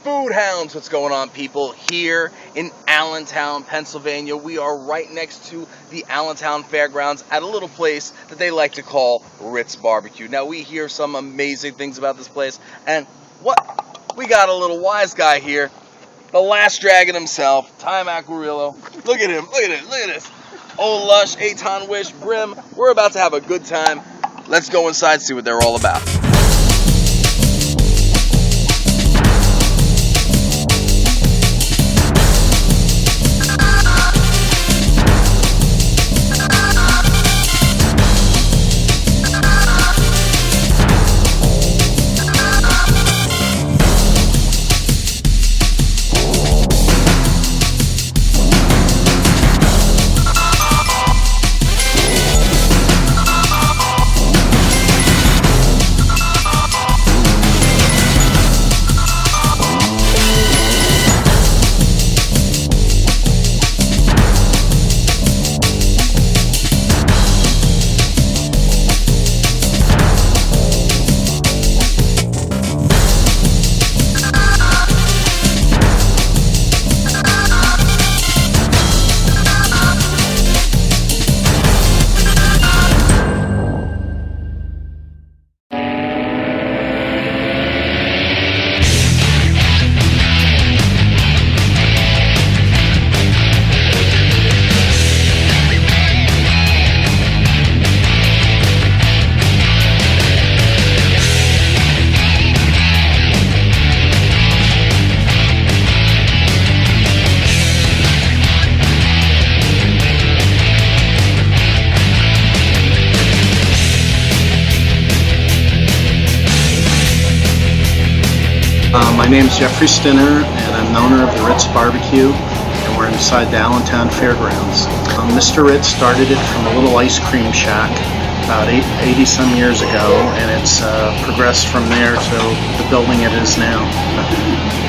Food Hounds, what's going on, people? Here in Allentown, Pennsylvania, we are right next to the Allentown Fairgrounds at a little place that they like to call Ritz BBQ. Now, we hear some amazing things about this place, and what? We got a little wise guy here, the last dragon himself, Taimak Guerillo. Look at him, look at it, look at this. Old Lush, Aton Wish, Brim. We're about to have a good time. Let's go inside and see what they're all about. My name's Jeffrey Stinner, and I'm the owner of the Ritz BBQ, and we're inside the Allentown Fairgrounds. Mr. Ritz started it from a little ice cream shack about 80 some years ago, and it's progressed from there to the building it is now.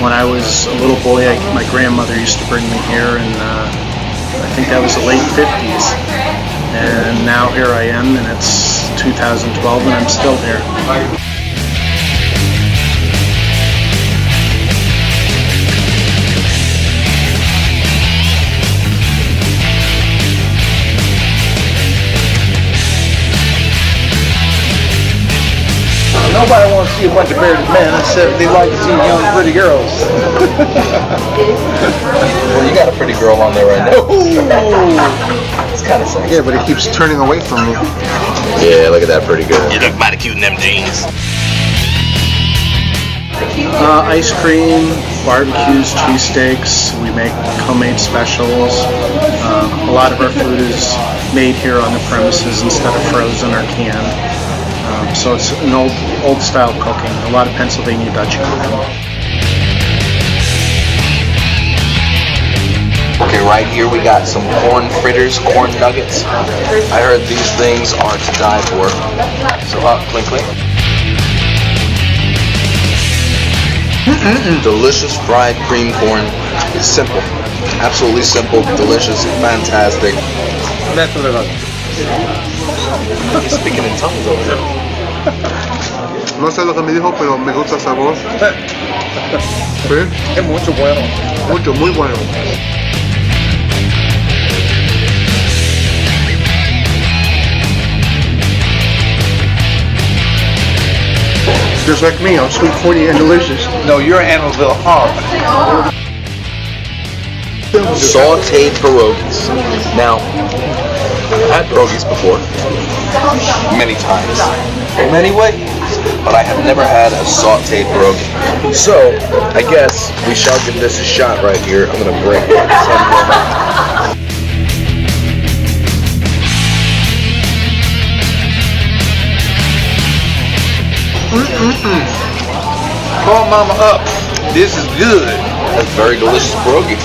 When I was a little boy, my grandmother used to bring me here, and I think that was the late 50s. And now here I am, and it's 2012, and I'm still here. Nobody wants to see a bunch of bearded men, except they like to see young, pretty girls. Well, you got a pretty girl on there right now. It's kind of sexy. Yeah, but he keeps turning away from me. Yeah, look at that pretty girl. You look mighty cute in them jeans. Ice cream, barbecues, cheesesteaks. We make homemade specials. A lot of our food is made here on the premises instead of frozen or canned. So it's an old style cooking, a lot of Pennsylvania Dutch cooking. Okay, right here we got some corn fritters, corn nuggets. I heard these things are to die for. So clink clink. Delicious fried cream corn. It's simple, absolutely simple, delicious, fantastic. He's speaking in tongues over there. No sé lo que me dijo, pero me gusta el sabor. ¿Sí? Es mucho bueno. Mucho, muy bueno. Just like me, I'm sweet, corny, and delicious. No, you're Annabelle Hart. Sauteed pierogies. Now, I've had pierogies before, many times, many ways, but I have never had a sauteed pierogi. So, I guess we shall give this a shot right here. I'm gonna break some. Call mama up. This is good. That's very delicious pierogi.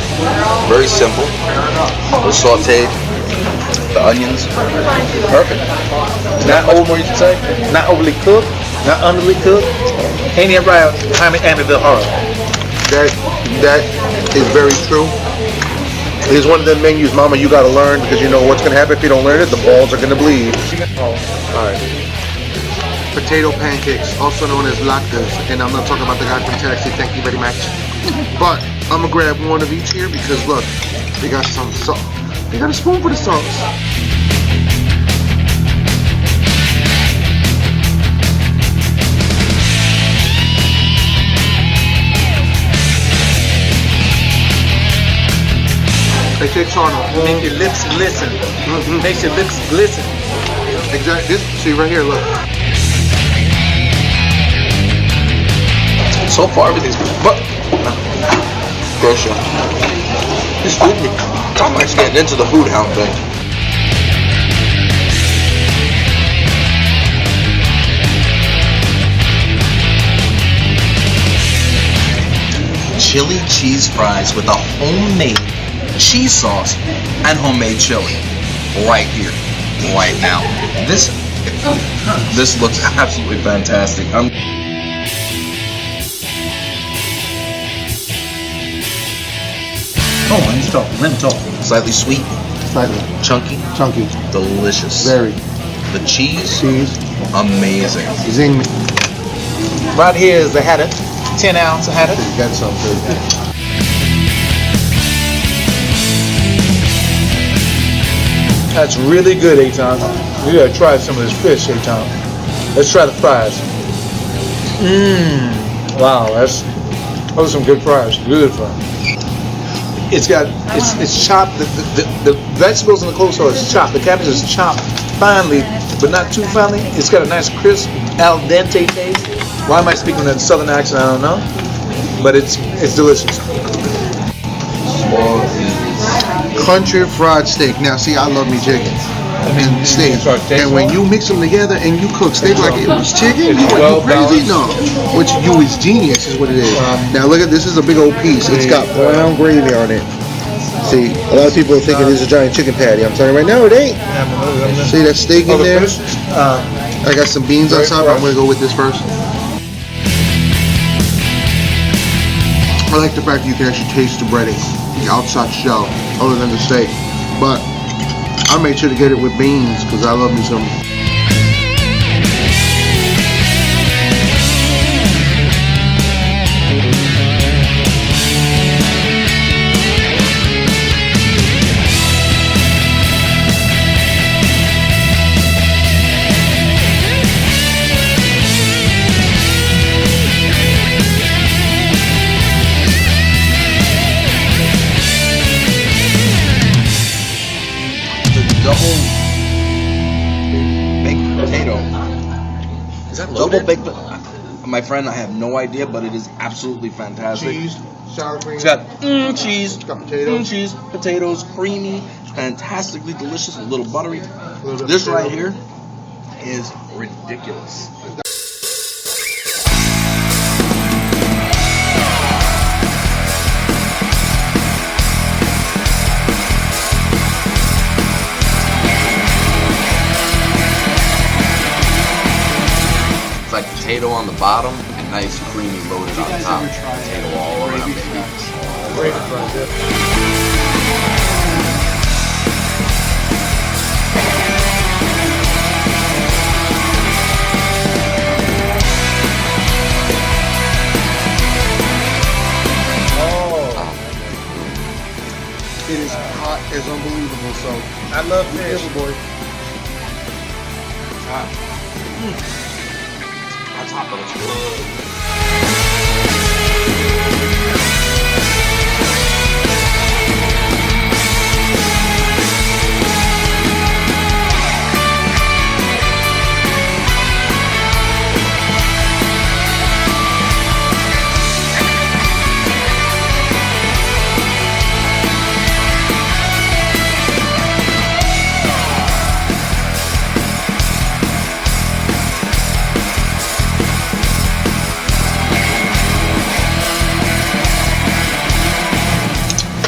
Very simple. A little sauteed. The onions, perfect. Not over, you say? Not overly cooked. Not underly cooked. Ain't it right? Annabelle Hart. That is very true. It's one of the menus, Mama, you gotta learn, because you know what's gonna happen if you don't learn it. The balls are gonna bleed. All right. potato pancakes, also known as latkes, and I'm not talking about the guy from Taxi, thank you very much. But I'm gonna grab one of each here because look, they got some sauce. They got a spoon for the sauce. Pancakes on a Make your lips glisten. Makes your lips glisten. Exactly. This, see right here, look. So far, everything's but gross. This food, Taimak's getting into the Food Hound thing. Chili cheese fries with a homemade cheese sauce and homemade chili right here, right now. This looks absolutely fantastic. Let me talk. Slightly sweet, Slightly. chunky, delicious. Very. The cheese, Amazing. amazing. Zing. Right here is the haddock, 10 ounce haddock. You got something. That's really good, Aton. We gotta try some of this fish, Aton. Let's try the fries. Wow, those are some good fries. Good fries. It's chopped. The vegetables in the coleslaw is chopped. The cabbage is chopped finely, but not too finely. It's got a nice crisp al dente taste. Why am I speaking in a southern accent? I don't know, but it's delicious. Country fried steak. Now, see, I love me chicken and steak. And when you mix them together and you cook steak like it was chicken, you crazy? No. What you do is genius, is what it is. Now, look at this. Is a big old piece. It's got brown gravy on it. See, a lot of people are thinking it's a giant chicken patty. I'm telling you right now, it ain't. See that steak in there? I got some beans on top. I'm going to go with this first. I like the fact that you can actually taste the breading, the outside shell, other than the steak. But I made sure to get it with beans because I love me some. Double baked potato. Is that loaded? Double baked. My friend, I have no idea, but it is absolutely fantastic. Cheese, sour cream. It's got cheese, It's got potatoes. cheese, potatoes, creamy, fantastically delicious, a little buttery. Little This potato. right here is ridiculous. Like potato on the bottom and nice creamy loaded on top. Potato all around, It is hot as unbelievable, so I love fish. boy. On top of it's good.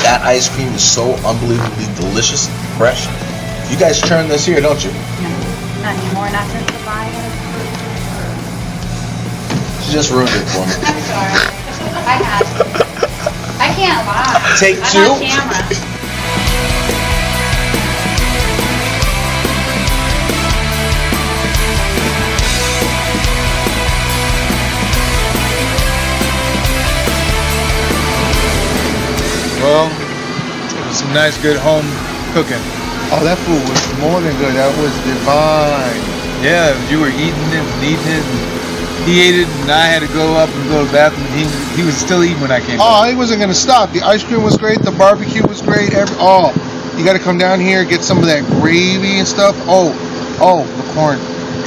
That ice cream is so unbelievably delicious, fresh. You guys churn this here, don't you? No, not anymore, not since the fire. She just ruined it for me. I'm sorry. I can't lie. Take I'm two. on camera. some nice, good home cooking. Oh, that food was more than good. That was divine. Yeah, you were eating it and eating it. And he ate it, and I had to go up and go to the bathroom. He was still eating when I came Oh, back. he wasn't gonna stop. The ice cream was great. The barbecue was great. You got to come down here, get some of that gravy and stuff. Oh, the corn.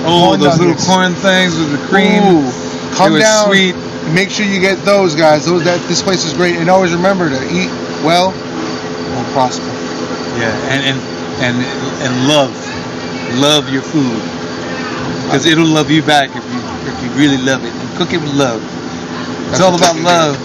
Oh, Corn those little nuggets. corn things with the cream. Ooh, come It was down. sweet. Make sure you get those, guys. This place is great. And always remember to eat well and prosper. Yeah, and love your food, because it'll love you back if you really love it. And cook it with love. It's That's all what about cooking love.